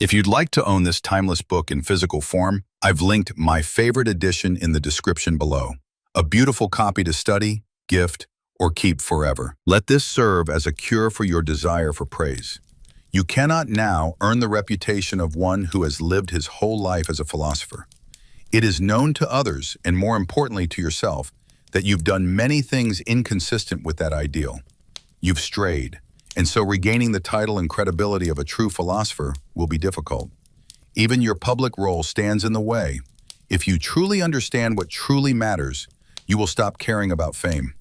If you'd like to own this timeless book in physical form, I've linked my favorite edition in the description below. A beautiful copy to study, gift, or keep forever. Let this serve as a cure for your desire for praise. You cannot now earn the reputation of one who has lived his whole life as a philosopher. It is known to others, and more importantly to yourself, that you've done many things inconsistent with that ideal. You've strayed, and so regaining the title and credibility of a true philosopher will be difficult. Even your public role stands in the way. If you truly understand what truly matters, you will stop caring about fame.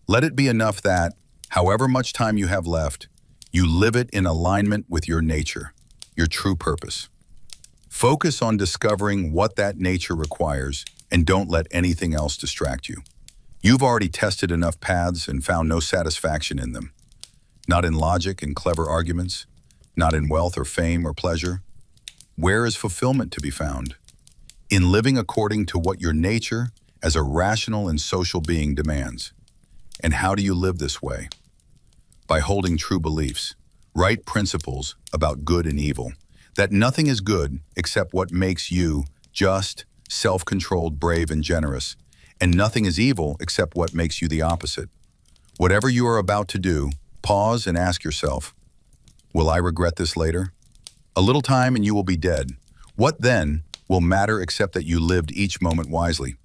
Let it be enough that, however much time you have left, you live it in alignment with your nature, your true purpose. Focus on discovering what that nature requires and don't let anything else distract you. You've already tested enough paths and found no satisfaction in them. Not in logic and clever arguments, not in wealth or fame or pleasure. Where is fulfillment to be found? In living according to what your nature as a rational and social being demands. And how do you live this way? By holding true beliefs, right principles about good and evil, that nothing is good except what makes you just, self-controlled, brave, and generous, and nothing is evil except what makes you the opposite. Whatever you are about to do, pause and ask yourself, will I regret this later? A little time and you will be dead. What then will matter except that you lived each moment wisely,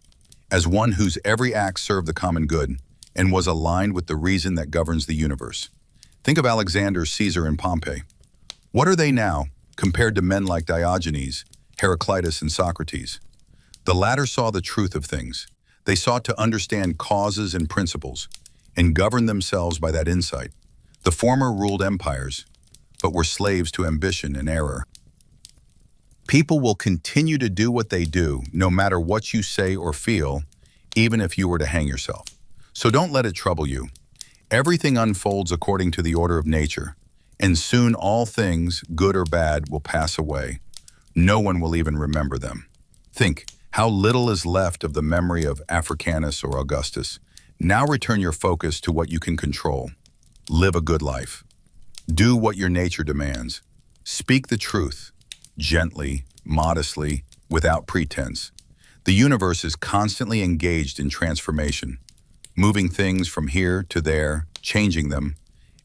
as one whose every act served the common good and was aligned with the reason that governs the universe? Think of Alexander, Caesar, and Pompey. What are they now compared to men like Diogenes, Heraclitus, and Socrates? The latter saw the truth of things. They sought to understand causes and principles and govern themselves by that insight. The former ruled empires, but were slaves to ambition and error. People will continue to do what they do, no matter what you say or feel, even if you were to hang yourself. So don't let it trouble you. Everything unfolds according to the order of nature, and soon all things, good or bad, will pass away. No one will even remember them. Think, how little is left of the memory of Africanus or Augustus. Now return your focus to what you can control. Live a good life. Do what your nature demands. Speak the truth, gently, modestly, without pretense. The universe is constantly engaged in transformation, moving things from here to there, changing them,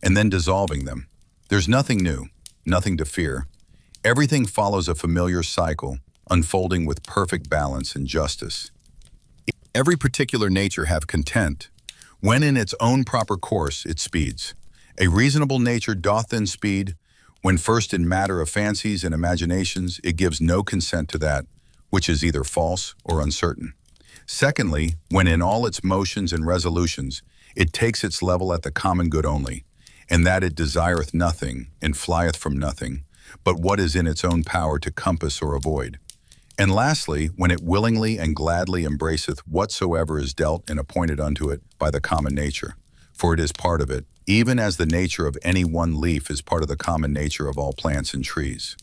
and then dissolving them. There's nothing new, nothing to fear. Everything follows a familiar cycle, unfolding with perfect balance and justice. Every particular nature have content. When in its own proper course it speeds. A reasonable nature doth then speed, when first in matter of fancies and imaginations it gives no consent to that, which is either false or uncertain. Secondly, when in all its motions and resolutions it takes its level at the common good only, and that it desireth nothing and flieth from nothing, but what is in its own power to compass or avoid. And lastly, when it willingly and gladly embraceth whatsoever is dealt and appointed unto it by the common nature, for it is part of it, even as the nature of any one leaf is part of the common nature of all plants and trees.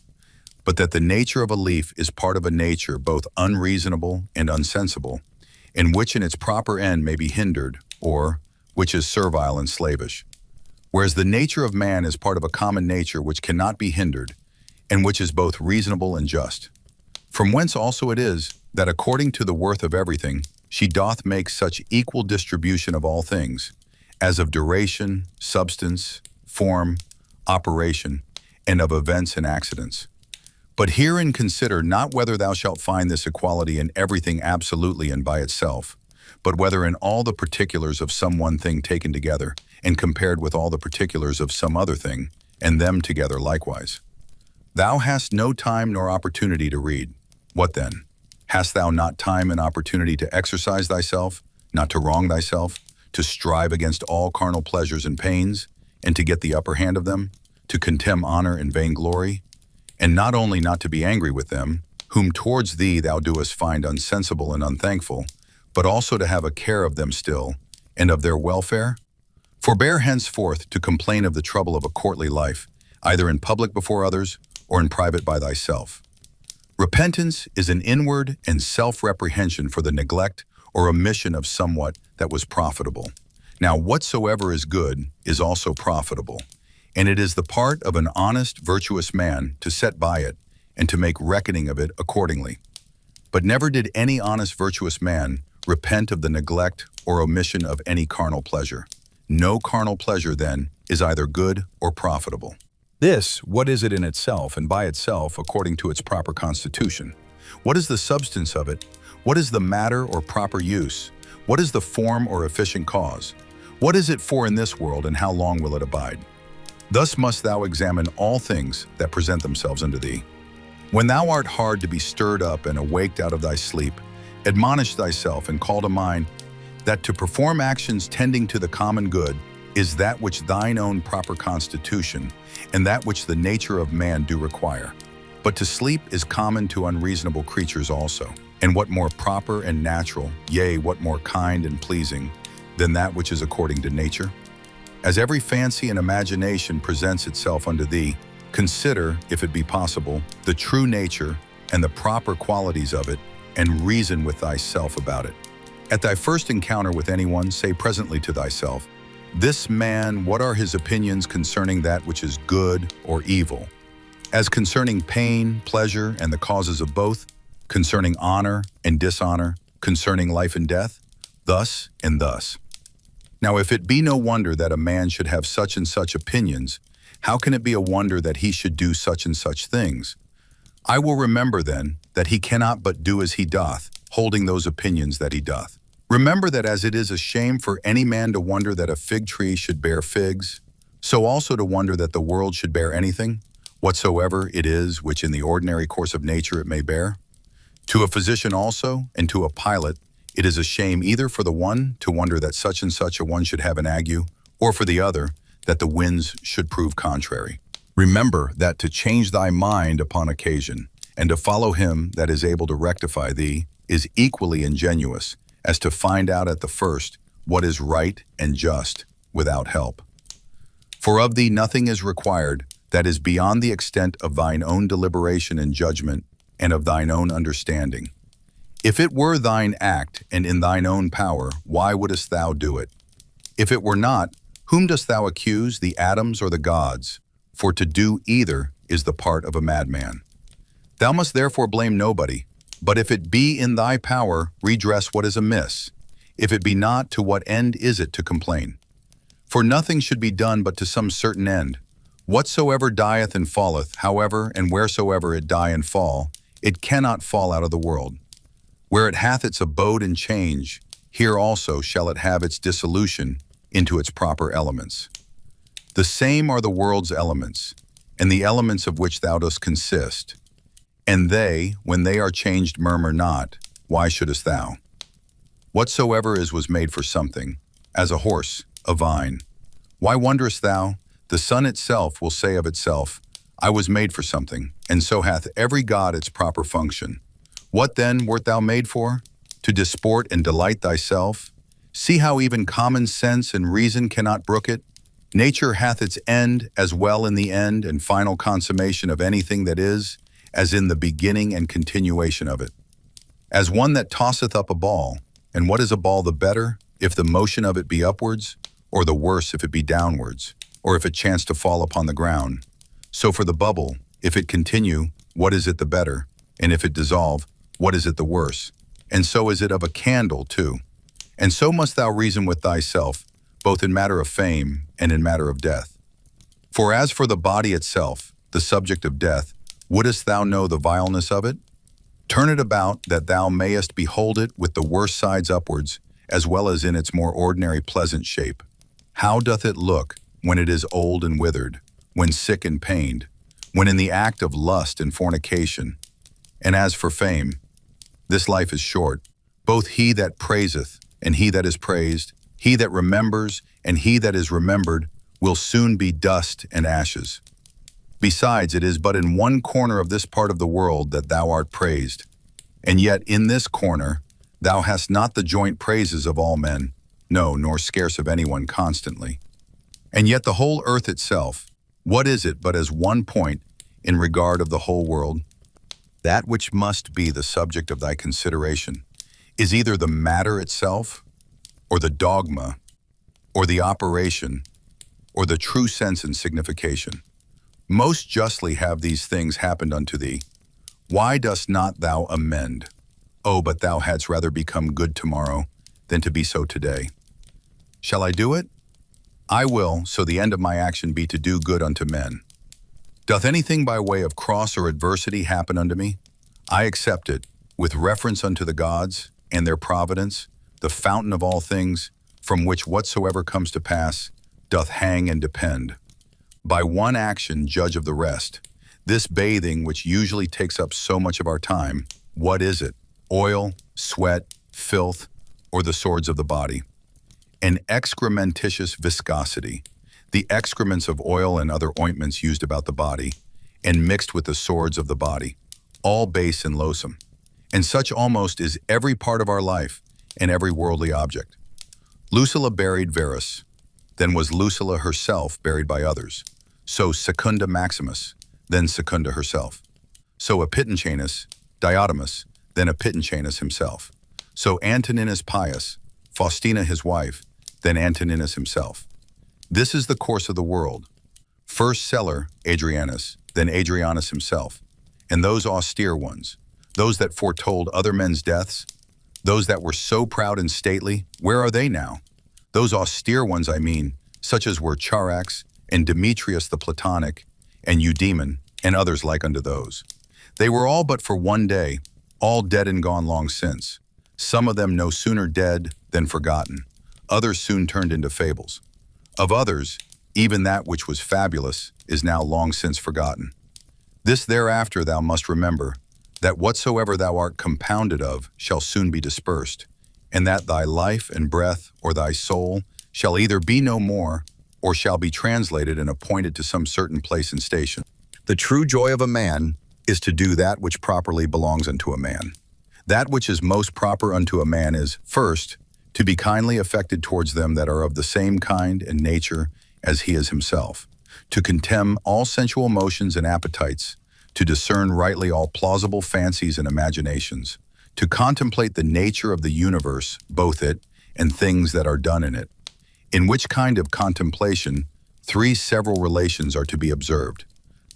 But that the nature of a leaf is part of a nature both unreasonable and unsensible, and which in its proper end may be hindered, or which is servile and slavish. Whereas the nature of man is part of a common nature which cannot be hindered, and which is both reasonable and just. From whence also it is, that according to the worth of everything, she doth make such equal distribution of all things, as of duration, substance, form, operation, and of events and accidents. But herein consider not whether thou shalt find this equality in everything absolutely and by itself, but whether in all the particulars of some one thing taken together, and compared with all the particulars of some other thing, and them together likewise. Thou hast no time nor opportunity to read. What then? Hast thou not time and opportunity to exercise thyself, not to wrong thyself, to strive against all carnal pleasures and pains, and to get the upper hand of them, to contemn honor and vainglory, and not only not to be angry with them, whom towards thee thou doest find unsensible and unthankful, but also to have a care of them still, and of their welfare? Forbear henceforth to complain of the trouble of a courtly life, either in public before others, or in private by thyself. Repentance is an inward and self-reprehension for the neglect or omission of somewhat that was profitable. Now whatsoever is good is also profitable. and it is the part of an honest, virtuous man to set by it and to make reckoning of it accordingly. But never did any honest, virtuous man repent of the neglect or omission of any carnal pleasure. No carnal pleasure, then, is either good or profitable. This, what is it in itself and by itself according to its proper constitution? What is the substance of it? What is the matter or proper use? What is the form or efficient cause? What is it for in this world, and how long will it abide? Thus must thou examine all things that present themselves unto thee. When thou art hard to be stirred up and awaked out of thy sleep, admonish thyself and call to mind that to perform actions tending to the common good is that which thine own proper constitution and that which the nature of man do require. But to sleep is common to unreasonable creatures also. And what more proper and natural, yea, what more kind and pleasing, than that which is according to nature? As every fancy and imagination presents itself unto thee, consider, if it be possible, the true nature and the proper qualities of it, and reason with thyself about it. At thy first encounter with anyone, say presently to thyself, this man, what are his opinions concerning that which is good or evil? As concerning pain, pleasure, and the causes of both, concerning honor and dishonor, concerning life and death, thus and thus. Now if it be no wonder that a man should have such and such opinions, how can it be a wonder that he should do such and such things? I will remember then that he cannot but do as he doth, holding those opinions that he doth. Remember that as it is a shame for any man to wonder that a fig tree should bear figs, so also to wonder that the world should bear anything, whatsoever it is which in the ordinary course of nature it may bear. To a physician also, and to a pilot, it is a shame either for the one to wonder that such and such a one should have an ague, or for the other, that the winds should prove contrary. Remember that to change thy mind upon occasion, and to follow him that is able to rectify thee, is equally ingenuous as to find out at the first what is right and just without help. For of thee nothing is required that is beyond the extent of thine own deliberation and judgment, and of thine own understanding. If it were thine act and in thine own power, why wouldest thou do it? If it were not, whom dost thou accuse, the atoms or the gods? For to do either is the part of a madman. Thou must therefore blame nobody, but if it be in thy power, redress what is amiss. If it be not, to what end is it to complain? For nothing should be done but to some certain end. Whatsoever dieth and falleth, however and wheresoever it die and fall, it cannot fall out of the world. Where it hath its abode and change, here also shall it have its dissolution into its proper elements. The same are the world's elements, and the elements of which thou dost consist. And they, when they are changed, murmur not, why shouldest thou? Whatsoever is was made for something, as a horse, a vine. Why wonderest thou? The sun itself will say of itself, I was made for something, and so hath every god its proper function. What then wert thou made for? To disport and delight thyself? See how even common sense and reason cannot brook it? Nature hath its end as well in the end and final consummation of anything that is, as in the beginning and continuation of it. As one that tosseth up a ball, and what is a ball the better, if the motion of it be upwards, or the worse if it be downwards, or if it chance to fall upon the ground? So for the bubble, if it continue, what is it the better? And if it dissolve, what is it the worse? And so is it of a candle too. And so must thou reason with thyself, both in matter of fame and in matter of death. For as for the body itself, the subject of death, wouldest thou know the vileness of it? Turn it about that thou mayest behold it with the worse sides upwards, as well as in its more ordinary pleasant shape. How doth it look when it is old and withered, when sick and pained, when in the act of lust and fornication? And as for fame, this life is short. Both he that praiseth and he that is praised, he that remembers and he that is remembered, will soon be dust and ashes. Besides, it is but in one corner of this part of the world that thou art praised, and yet in this corner thou hast not the joint praises of all men, no, nor scarce of anyone constantly. And yet the whole earth itself, what is it but as one point in regard of the whole world? That which must be the subject of thy consideration is either the matter itself, or the dogma, or the operation, or the true sense and signification. Most justly have these things happened unto thee. Why dost not thou amend? Oh, but thou hadst rather become good tomorrow than to be so today. Shall I do it? I will, so the end of my action be to do good unto men. Doth anything by way of cross or adversity happen unto me? I accept it, with reference unto the gods and their providence, the fountain of all things, from which whatsoever comes to pass doth hang and depend. By one action judge of the rest. This bathing, which usually takes up so much of our time, what is it? Oil, sweat, filth, or the swords of the body? An excrementitious viscosity, the excrements of oil and other ointments used about the body, and mixed with the swords of the body, all base and loathsome. And such almost is every part of our life and every worldly object. Lucilla buried Verus, then was Lucilla herself buried by others. So Secunda Maximus, then Secunda herself. So Epitantianus, Diotimus, then Epitantianus himself. So Antoninus Pius, Faustina his wife, then Antoninus himself. This is the course of the world. First Celer, Adrianus, then Adrianus himself. And those austere ones, those that foretold other men's deaths, those that were so proud and stately, where are they now? Those austere ones, I mean, such as were Charax, and Demetrius the Platonic, and Eudaemon, and others like unto those. They were all but for one day, all dead and gone long since. Some of them no sooner dead than forgotten. Others soon turned into fables. Of others, even that which was fabulous is now long since forgotten. This thereafter thou must remember, that whatsoever thou art compounded of shall soon be dispersed, and that thy life and breath or thy soul shall either be no more, or shall be translated and appointed to some certain place and station. The true joy of a man is to do that which properly belongs unto a man. That which is most proper unto a man is, first, to be kindly affected towards them that are of the same kind and nature as he is himself, to contemn all sensual motions and appetites, to discern rightly all plausible fancies and imaginations, to contemplate the nature of the universe, both it and things that are done in it. In which kind of contemplation, three several relations are to be observed.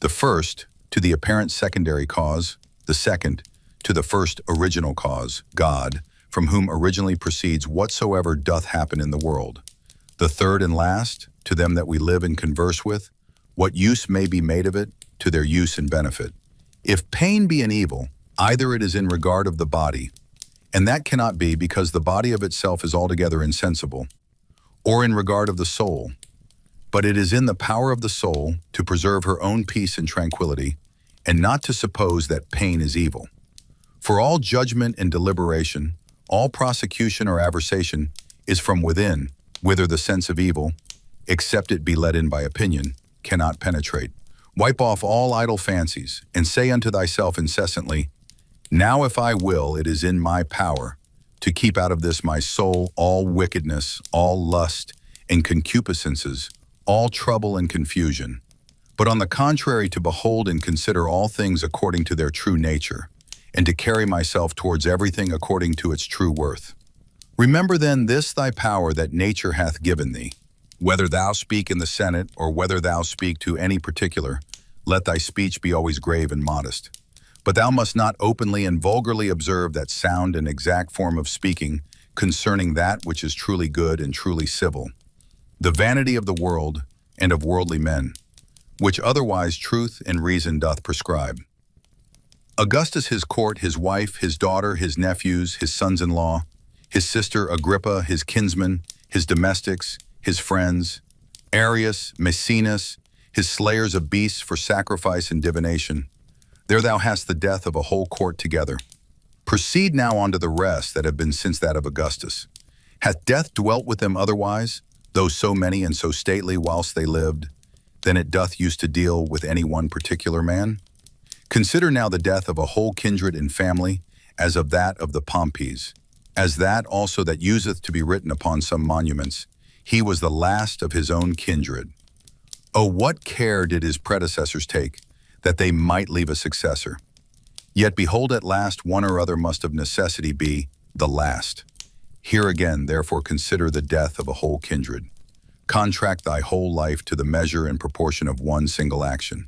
The first, to the apparent secondary cause, the second, to the first original cause, God, from whom originally proceeds whatsoever doth happen in the world. The third and last, to them that we live and converse with, what use may be made of it, to their use and benefit. If pain be an evil, either it is in regard of the body, and that cannot be because the body of itself is altogether insensible, or in regard of the soul, but it is in the power of the soul to preserve her own peace and tranquility, and not to suppose that pain is evil. For all judgment and deliberation, all prosecution or aversation is from within, whither the sense of evil, except it be let in by opinion, cannot penetrate. Wipe off all idle fancies, and say unto thyself incessantly, now if I will, it is in my power to keep out of this my soul all wickedness, all lust and concupiscences, all trouble and confusion. But on the contrary, to behold and consider all things according to their true nature, and to carry myself towards everything according to its true worth. Remember then this thy power that nature hath given thee. Whether thou speak in the Senate, or whether thou speak to any particular, let thy speech be always grave and modest. But thou must not openly and vulgarly observe that sound and exact form of speaking concerning that which is truly good and truly civil, the vanity of the world and of worldly men, which otherwise truth and reason doth prescribe. Augustus his court, his wife, his daughter, his nephews, his sons-in-law, his sister Agrippa, his kinsmen, his domestics, his friends, Arius, Maecenas, his slayers of beasts for sacrifice and divination. There thou hast the death of a whole court together. Proceed now unto the rest that have been since that of Augustus. Hath death dwelt with them otherwise, though so many and so stately whilst they lived, than it doth use to deal with any one particular man? Consider now the death of a whole kindred and family, as of that of the Pompeys, as that also that useth to be written upon some monuments, he was the last of his own kindred. Oh, what care did his predecessors take, that they might leave a successor? Yet behold, at last one or other must of necessity be the last. Here again, therefore, consider the death of a whole kindred. Contract thy whole life to the measure and proportion of one single action.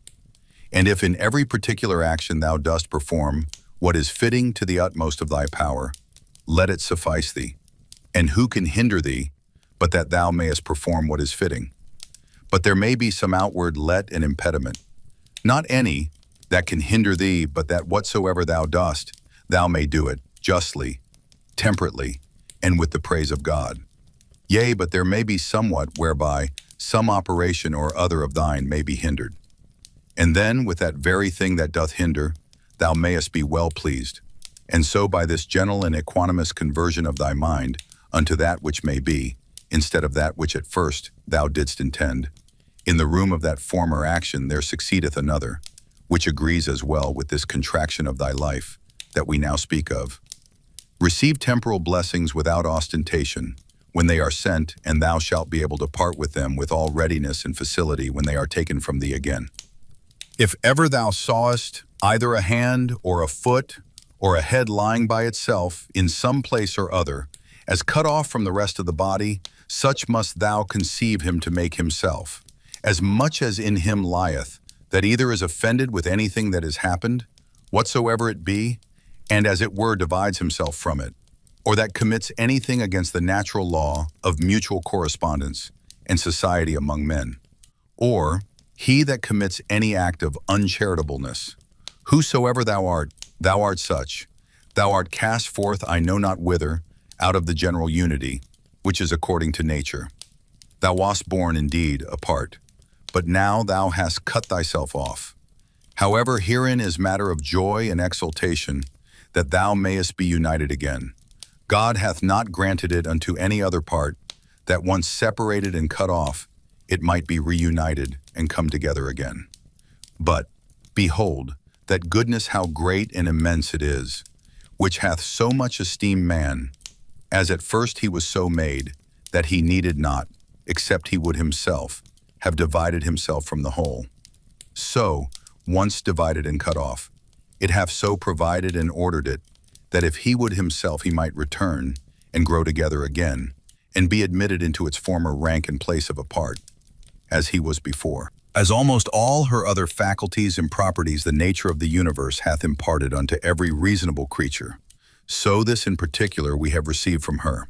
And if in every particular action thou dost perform what is fitting to the utmost of thy power, let it suffice thee. And who can hinder thee, but that thou mayest perform what is fitting? But there may be some outward let and impediment, not any that can hinder thee, but that whatsoever thou dost, thou may do it justly, temperately, and with the praise of God. Yea, but there may be somewhat whereby some operation or other of thine may be hindered. And then with that very thing that doth hinder, thou mayest be well pleased. And so by this gentle and equanimous conversion of thy mind unto that which may be, instead of that which at first thou didst intend, in the room of that former action there succeedeth another, which agrees as well with this contraction of thy life that we now speak of. Receive temporal blessings without ostentation, when they are sent, and thou shalt be able to part with them with all readiness and facility when they are taken from thee again. If ever thou sawest either a hand or a foot or a head lying by itself in some place or other, as cut off from the rest of the body, such must thou conceive him to make himself, as much as in him lieth, that either is offended with anything that has happened, whatsoever it be, and as it were divides himself from it, or that commits anything against the natural law of mutual correspondence and society among men, or he that commits any act of uncharitableness. Whosoever thou art such. Thou art cast forth I know not whither, out of the general unity, which is according to nature. Thou wast born indeed apart, but now thou hast cut thyself off. However, herein is matter of joy and exultation, that thou mayest be united again. God hath not granted it unto any other part, that once separated and cut off, it might be reunited and come together again. But, behold, that goodness how great and immense it is, which hath so much esteemed man, as at first he was so made, that he needed not, except he would himself, have divided himself from the whole. So, once divided and cut off, it hath so provided and ordered it, that if he would himself he might return, and grow together again, and be admitted into its former rank and place of a part, as he was before. As almost all her other faculties and properties the nature of the universe hath imparted unto every reasonable creature, so this in particular we have received from her,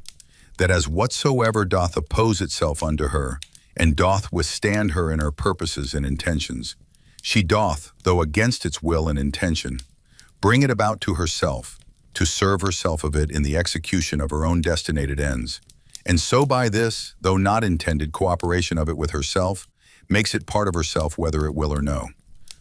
that as whatsoever doth oppose itself unto her, and doth withstand her in her purposes and intentions, she doth, though against its will and intention, bring it about to herself, to serve herself of it in the execution of her own destinated ends, and so by this, though not intended cooperation of it with herself, makes it part of herself whether it will or no.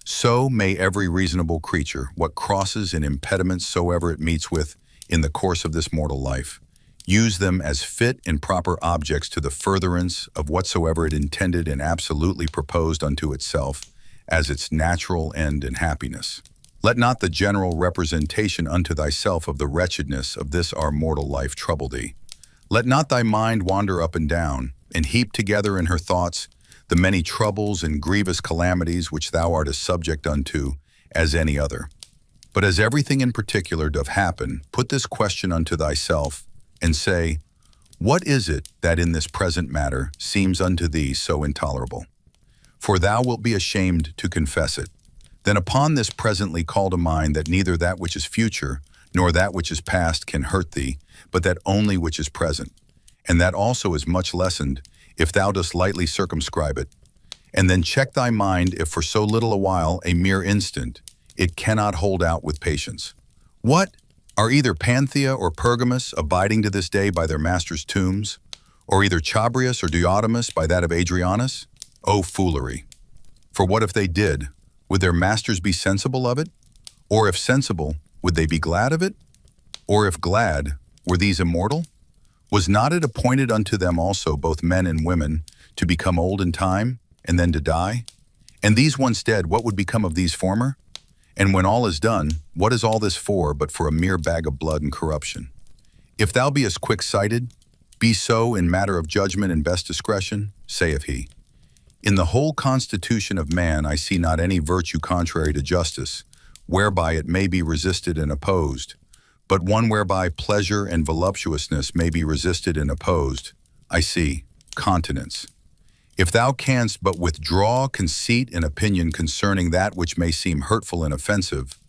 So may every reasonable creature, what crosses and impediments soever it meets with in the course of this mortal life, use them as fit and proper objects to the furtherance of whatsoever it intended and absolutely proposed unto itself as its natural end and happiness. Let not the general representation unto thyself of the wretchedness of this our mortal life trouble thee. Let not thy mind wander up and down, and heap together in her thoughts the many troubles and grievous calamities which thou art as subject unto as any other. But as everything in particular doth happen, put this question unto thyself, and say, what is it that in this present matter seems unto thee so intolerable? For thou wilt be ashamed to confess it. Then upon this presently call to mind that neither that which is future, nor that which is past can hurt thee, but that only which is present. And that also is much lessened, if thou dost lightly circumscribe it. And then check thy mind if for so little a while, a mere instant, it cannot hold out with patience. What? Are either Panthea or Pergamus abiding to this day by their masters' tombs? Or either Chabrias or Diotimus by that of Adrianus? O foolery! For what if they did? Would their masters be sensible of it? Or if sensible, would they be glad of it? Or if glad, were these immortal? Was not it appointed unto them also, both men and women, to become old in time, and then to die? And these once dead, what would become of these former? And when all is done, what is all this for, but for a mere bag of blood and corruption? If thou be as quick-sighted, be so in matter of judgment and best discretion, saith he. In the whole constitution of man I see not any virtue contrary to justice, whereby it may be resisted and opposed, but one whereby pleasure and voluptuousness may be resisted and opposed, I see, continence. If thou canst but withdraw conceit and opinion concerning that which may seem hurtful and offensive,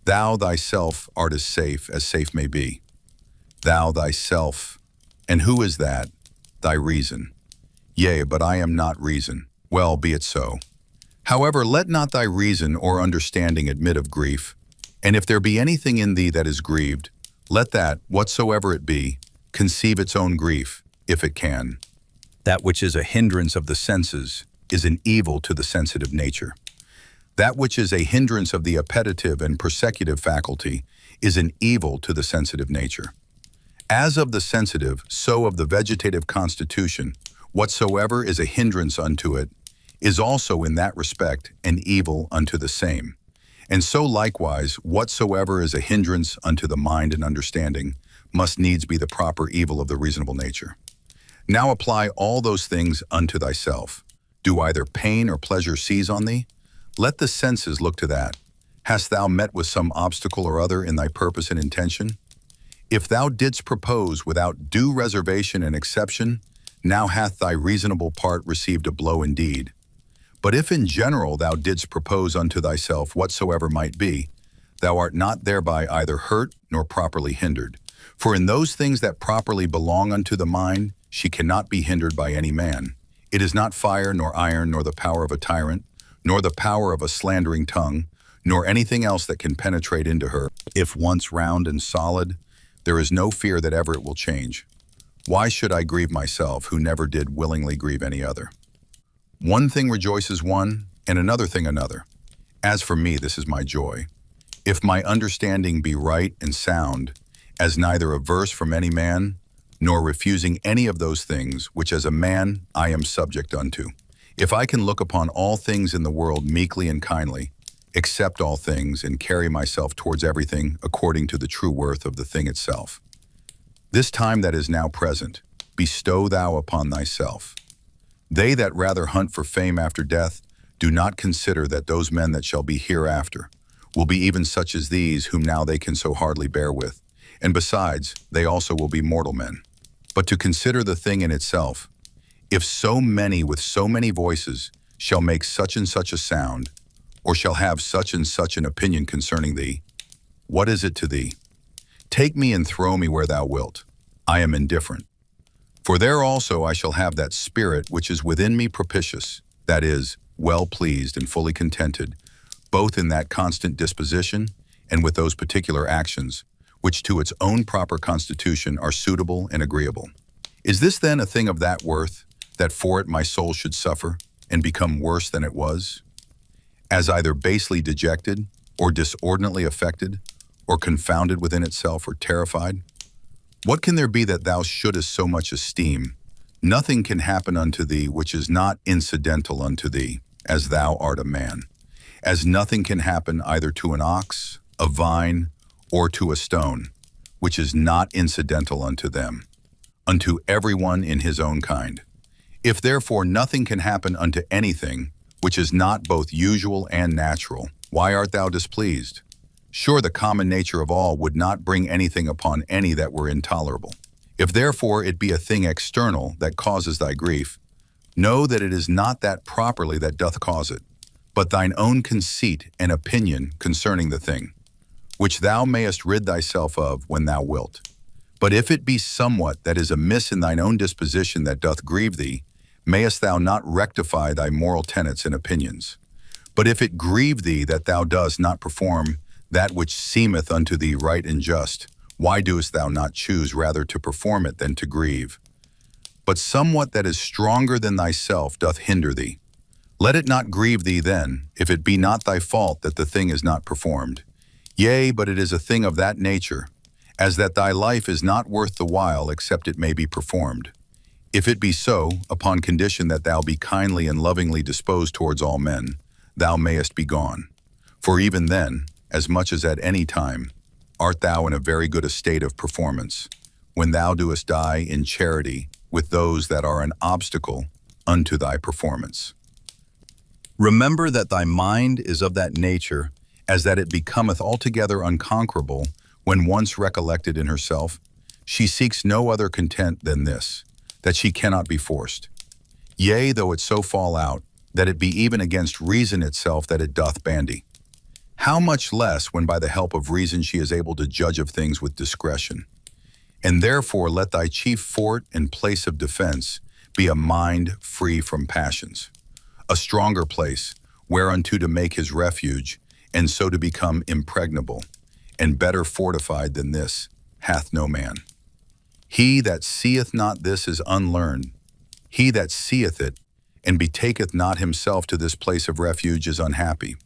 thou thyself art as safe may be. Thou thyself. And who is that? Thy reason. Yea, but I am not reason. Well, be it so. However, let not thy reason or understanding admit of grief, and if there be anything in thee that is grieved, let that, whatsoever it be, conceive its own grief, if it can. That which is a hindrance of the senses is an evil to the sensitive nature. That which is a hindrance of the appetitive and persecutive faculty is an evil to the sensitive nature. As of the sensitive, so of the vegetative constitution, whatsoever is a hindrance unto it is also in that respect an evil unto the same. And so likewise, whatsoever is a hindrance unto the mind and understanding must needs be the proper evil of the reasonable nature. Now apply all those things unto thyself. Do either pain or pleasure seize on thee? Let the senses look to that. Hast thou met with some obstacle or other in thy purpose and intention? If thou didst propose without due reservation and exception, now hath thy reasonable part received a blow indeed. But if in general thou didst propose unto thyself whatsoever might be, thou art not thereby either hurt nor properly hindered. For in those things that properly belong unto the mind, she cannot be hindered by any man. It is not fire, nor iron, nor the power of a tyrant, nor the power of a slandering tongue, nor anything else that can penetrate into her. If once round and solid, there is no fear that ever it will change. Why should I grieve myself, who never did willingly grieve any other? One thing rejoices one, and another thing another. As for me, this is my joy. If my understanding be right and sound, as neither averse from any man, nor refusing any of those things which as a man I am subject unto. If I can look upon all things in the world meekly and kindly, accept all things, and carry myself towards everything according to the true worth of the thing itself. This time that is now present, bestow thou upon thyself. They that rather hunt for fame after death do not consider that those men that shall be hereafter will be even such as these whom now they can so hardly bear with, and besides, they also will be mortal men. But to consider the thing in itself, if so many with so many voices shall make such and such a sound, or shall have such and such an opinion concerning thee, what is it to thee? Take me and throw me where thou wilt. I am indifferent. For there also I shall have that spirit which is within me propitious, that is, well pleased and fully contented, both in that constant disposition and with those particular actions, which to its own proper constitution are suitable and agreeable. Is this then a thing of that worth, that for it my soul should suffer, and become worse than it was? As either basely dejected, or disordinately affected, or confounded within itself, or terrified? What can there be that thou shouldest so much esteem? Nothing can happen unto thee which is not incidental unto thee, as thou art a man. As nothing can happen either to an ox, a vine, or to a stone, which is not incidental unto them, unto everyone in his own kind. If therefore nothing can happen unto anything, which is not both usual and natural, why art thou displeased? Sure, the common nature of all would not bring anything upon any that were intolerable. If therefore it be a thing external that causes thy grief, know that it is not that properly that doth cause it, but thine own conceit and opinion concerning the thing, which thou mayest rid thyself of when thou wilt. But if it be somewhat that is amiss in thine own disposition that doth grieve thee, mayest thou not rectify thy moral tenets and opinions? But if it grieve thee that thou dost not perform that which seemeth unto thee right and just, why doest thou not choose rather to perform it than to grieve? But somewhat that is stronger than thyself doth hinder thee. Let it not grieve thee then, if it be not thy fault that the thing is not performed. Yea, but it is a thing of that nature, as that thy life is not worth the while except it may be performed. If it be so, upon condition that thou be kindly and lovingly disposed towards all men, thou mayest be gone. For even then, as much as at any time, art thou in a very good estate of performance, when thou doest die in charity with those that are an obstacle unto thy performance. Remember that thy mind is of that nature, as that it becometh altogether unconquerable when once recollected in herself. She seeks no other content than this, that she cannot be forced. Yea, though it so fall out, that it be even against reason itself that it doth bandy. How much less when by the help of reason she is able to judge of things with discretion. And therefore let thy chief fort and place of defense be a mind free from passions, a stronger place, whereunto to make his refuge, and so to become impregnable, and better fortified than this hath no man. He that seeth not this is unlearned. He that seeth it, and betaketh not himself to this place of refuge is unhappy.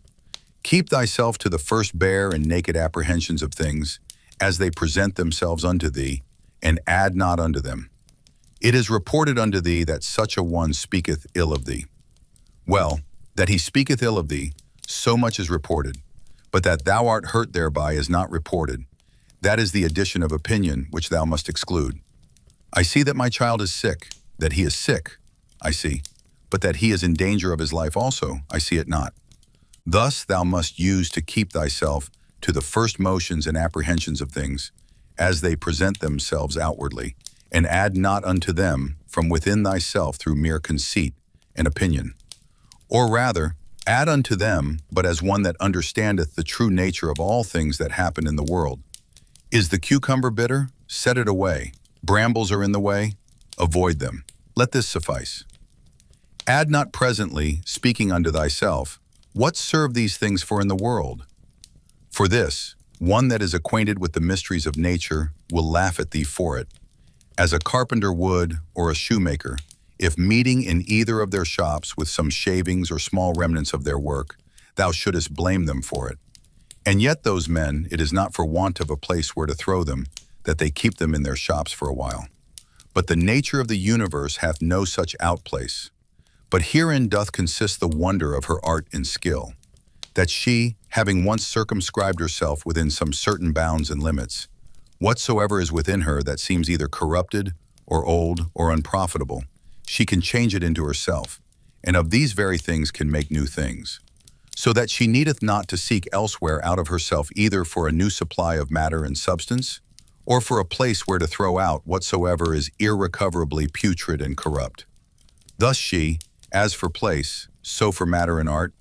Keep thyself to the first bare and naked apprehensions of things, as they present themselves unto thee, and add not unto them. It is reported unto thee that such a one speaketh ill of thee. Well, that he speaketh ill of thee, so much is reported, but that thou art hurt thereby is not reported. That is the addition of opinion which thou must exclude. I see that my child is sick, that he is sick, I see, but that he is in danger of his life also, I see it not. Thus thou must use to keep thyself to the first motions and apprehensions of things, as they present themselves outwardly, and add not unto them from within thyself through mere conceit and opinion. Or rather, add unto them, but as one that understandeth the true nature of all things that happen in the world. Is the cucumber bitter? Set it away. Brambles are in the way? Avoid them. Let this suffice. Add not presently, speaking unto thyself, what serve these things for in the world? For this, one that is acquainted with the mysteries of nature will laugh at thee for it, as a carpenter would, or a shoemaker, if meeting in either of their shops with some shavings or small remnants of their work, thou shouldest blame them for it. And yet those men, it is not for want of a place where to throw them, that they keep them in their shops for a while. But the nature of the universe hath no such outplace. But herein doth consist the wonder of her art and skill, that she, having once circumscribed herself within some certain bounds and limits, whatsoever is within her that seems either corrupted, or old, or unprofitable, she can change it into herself, and of these very things can make new things. So that she needeth not to seek elsewhere out of herself either for a new supply of matter and substance, or for a place where to throw out whatsoever is irrecoverably putrid and corrupt. Thus she, as for place, so for matter and art,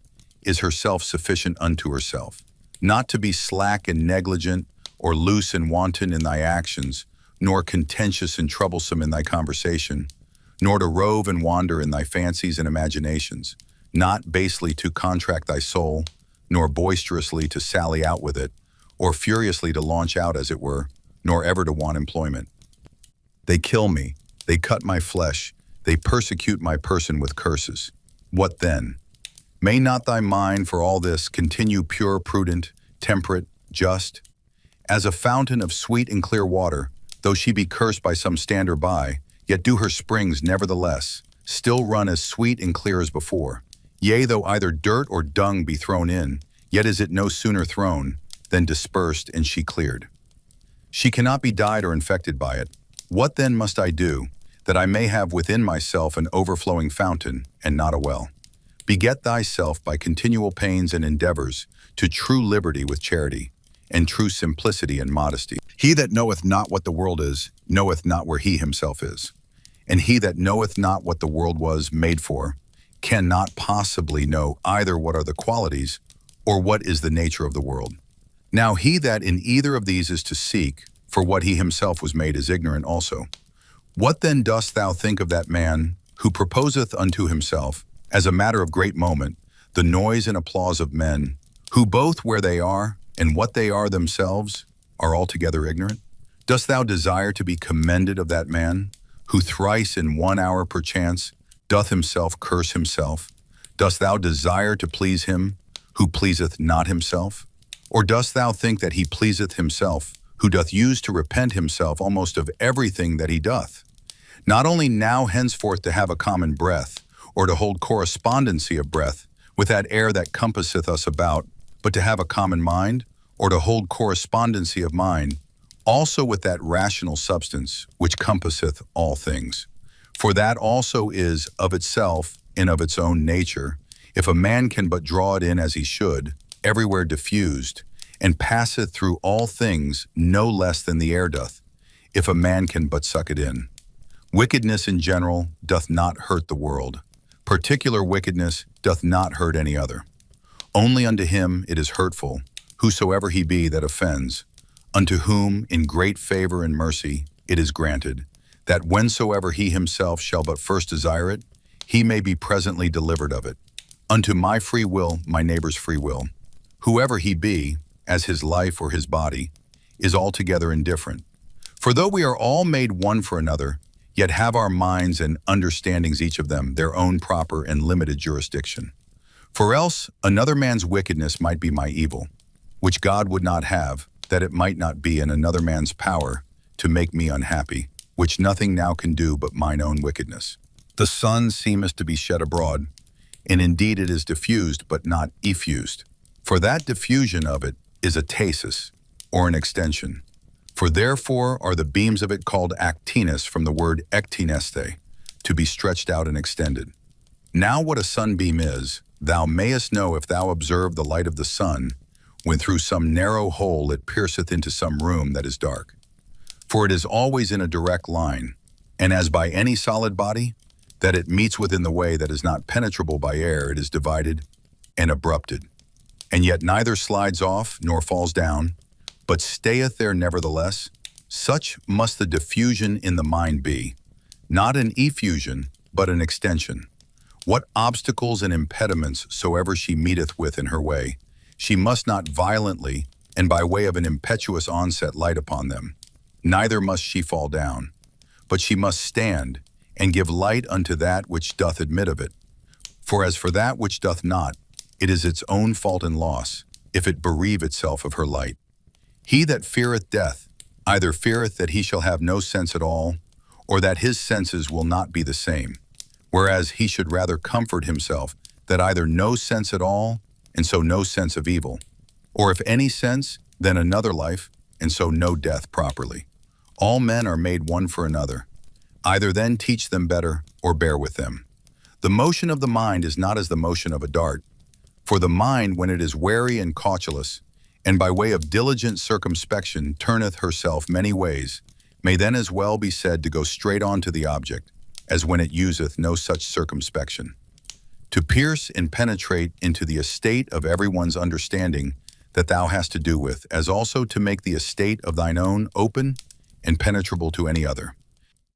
is herself sufficient unto herself, not to be slack and negligent, or loose and wanton in thy actions, nor contentious and troublesome in thy conversation, nor to rove and wander in thy fancies and imaginations, not basely to contract thy soul, nor boisterously to sally out with it, or furiously to launch out as it were, nor ever to want employment. They kill me, they cut my flesh, they persecute my person with curses. What then? May not thy mind for all this continue pure, prudent, temperate, just? As a fountain of sweet and clear water, though she be cursed by some stander by, yet do her springs nevertheless still run as sweet and clear as before. Yea, though either dirt or dung be thrown in, yet is it no sooner thrown than dispersed and she cleared. She cannot be dyed or infected by it. What then must I do, that I may have within myself an overflowing fountain, and not a well? Beget thyself by continual pains and endeavors to true liberty with charity, and true simplicity and modesty. He that knoweth not what the world is, knoweth not where he himself is. And he that knoweth not what the world was made for, cannot possibly know either what are the qualities, or what is the nature of the world. Now he that in either of these is to seek, for what he himself was made is ignorant also. What then dost thou think of that man, who proposeth unto himself, as a matter of great moment, the noise and applause of men, who both where they are, and what they are themselves, are altogether ignorant? Dost thou desire to be commended of that man, who thrice in 1 hour perchance doth himself curse himself? Dost thou desire to please him, who pleaseth not himself? Or dost thou think that he pleaseth himself, who doth use to repent himself almost of everything that he doth? Not only now henceforth to have a common breath, or to hold correspondency of breath with that air that compasseth us about, but to have a common mind, or to hold correspondency of mind, also with that rational substance which compasseth all things. For that also is of itself and of its own nature, if a man can but draw it in as he should, everywhere diffused, and passeth through all things no less than the air doth, if a man can but suck it in. Wickedness in general doth not hurt the world. Particular wickedness doth not hurt any other. Only unto him it is hurtful, whosoever he be that offends, unto whom in great favor and mercy it is granted, that whensoever he himself shall but first desire it, he may be presently delivered of it. Unto my free will, my neighbor's free will. Whoever he be, as his life or his body, is altogether indifferent. For though we are all made one for another, yet have our minds and understandings each of them their own proper and limited jurisdiction. For else another man's wickedness might be my evil, which God would not have, that it might not be in another man's power to make me unhappy, which nothing now can do but mine own wickedness. The sun seemeth to be shed abroad, and indeed it is diffused but not effused. For that diffusion of it is a tasis, or an extension. For therefore are the beams of it called actinus from the word ektineste, to be stretched out and extended. Now what a sunbeam is, thou mayest know if thou observe the light of the sun, when through some narrow hole it pierceth into some room that is dark. For it is always in a direct line, and as by any solid body, that it meets within the way that is not penetrable by air, it is divided and abrupted, and yet neither slides off nor falls down, but stayeth there nevertheless. Such must the diffusion in the mind be, not an effusion, but an extension. What obstacles and impediments soever she meeteth with in her way, she must not violently and by way of an impetuous onset light upon them. Neither must she fall down, but she must stand and give light unto that which doth admit of it. For as for that which doth not, it is its own fault and loss, if it bereave itself of her light. He that feareth death, either feareth that he shall have no sense at all, or that his senses will not be the same, whereas he should rather comfort himself that either no sense at all, and so no sense of evil, or if any sense, then another life, and so no death properly. All men are made one for another. Either then teach them better, or bear with them. The motion of the mind is not as the motion of a dart. For the mind, when it is wary and cautelous, and by way of diligent circumspection turneth herself many ways, may then as well be said to go straight on to the object, as when it useth no such circumspection. To pierce and penetrate into the estate of everyone's understanding that thou hast to do with, as also to make the estate of thine own open and penetrable to any other.